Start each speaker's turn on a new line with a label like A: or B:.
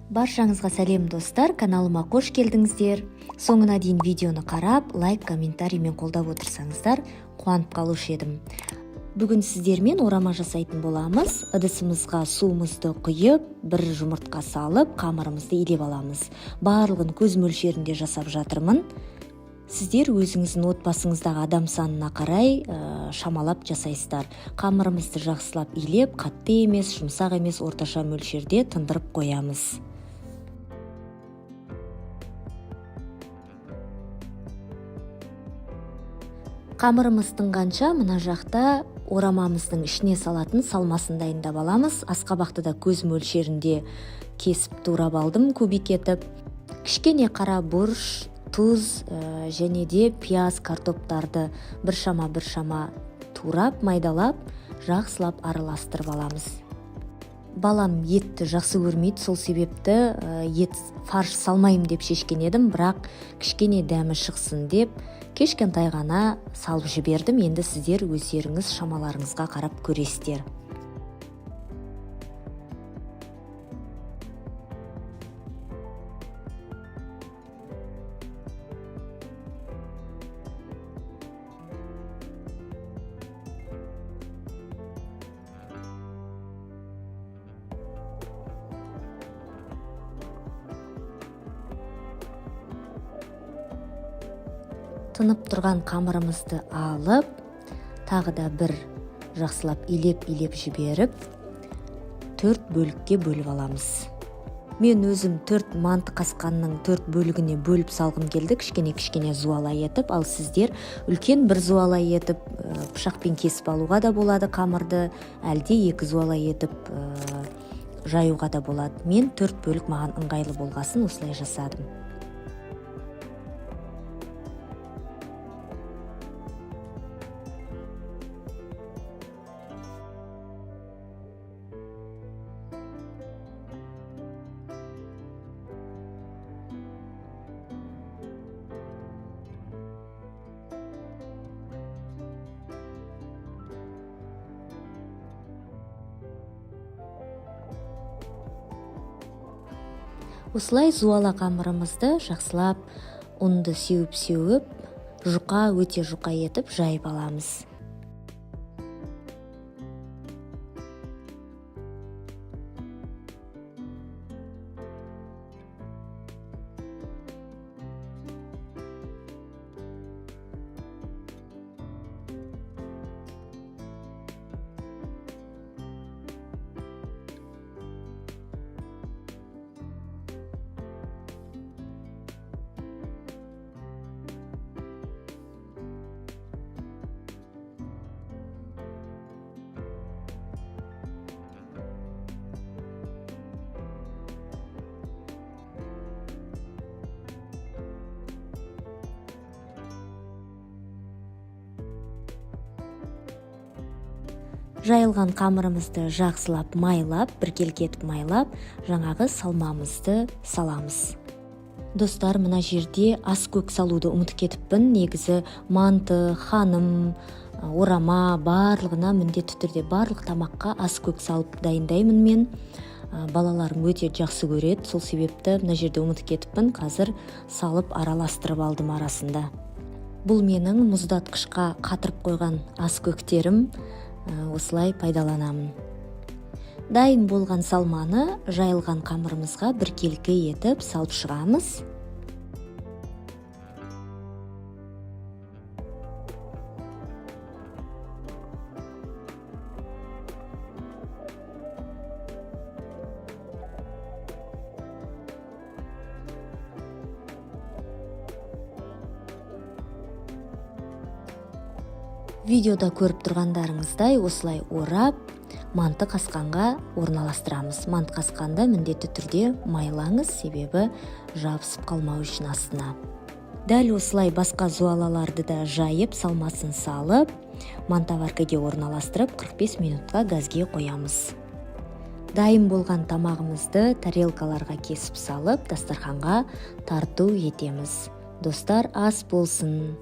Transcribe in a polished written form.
A: Баршаңызға сәлем достар, каналыма қош келдіңіздер. Соңына дейін видеоны қарап, лайк, комментариймен қолдап отырсаңыздар, қуанып қалушы едім. Бүгін сіздермен орама жасайтын боламыз. Ыдысымызға суымызды құйып, бір жұмыртқа салып, қамырымызды илеп аламыз. Барлығын көз мөлшерінде жасап жатырмын. Сіздер өзіңіздің отбасыңыздағы адам санына қарай шамалап жасайсыздар. Қамырымызды жақсылап илеп, қатты емес, жұмсақ емес, орташа мөлшерде тындырып қоямыз. Қамырымыз тынғанша мына жақта орамамыздың ішіне салатын салмасын дайындап аламыз. Асқабақты да көз мөлшерінде кесіп турап алдым, кубик етіп. Кішкене қара бұрыш, тұз және де пияз, картоптарды біршама турап, майдалап, жақсылап араластырып аламыз. Балам етті жақсы көрмейді, сол себепті ет фарш салмайым деп шешкен едім, бірақ кішкене дәмі шықсын деп кешкентай ғана салып жібердім. Енді сіздер өздеріңіз шамаларыңызға қарап көресіздер. Тынып тұрған қамырымызды алып, тағы да бір жақсылап илеп жіберіп, 4 бөлікке бөліп аламыз. Мен өзім 4 манты қасқанның 4 бөлігіне бөліп салғым келді, кішкене зуалай етіп, ал сіздер үлкен бір зуалай етіп, пышақпен кесіп алуға да болады қамырды, әлде 2 зуалай етіп жаюға да болады. Мен 4 бөлік маған ыңғайлы болғасын осылай жасадым. Осылай зуала қамырымызды жақсылап ұнды сеуіп, өте жұқа етіп жайып аламыз. Жайылған қамырымызды жақсылап майлап, біркелкетіп майлап, жаңағы салмамызды саламыз. Достар, мына жерде ас көк салуды ұмытып кетіппін. Негізі манты, ханым, орама барлығына міндетті түрде барлық тамаққа ас көк салып дайындаймын мен. Балаларым өте жақсы көреді, сол себепті мына жерде ұмытып кетіппін. Қазір салып араластырып алдым арасында. Бұл менің мұздатқышқа қатырып қойған ас көктерім. Осылай пайдаланамын. Дайын болған салманы жайылған қамырымызға біркелкі етіп салып шығамыз. Видеода көріп тұрғандарыңыздай осылай орап, манты қасқанға орналастырамыз. Манты қасқанды міндетті түрде майлаңыз, себебі жабысып қалмау үшін астына. Дәл осылай басқа зуалаларды да жайып, салмасын салып, мантаваркаге орналастырып 45 минутқа газге қоямыз. Дайын болған тамағымызды тарелкаларға кесіп салып, дастарханға тарту етеміз. Достар, ас болсын!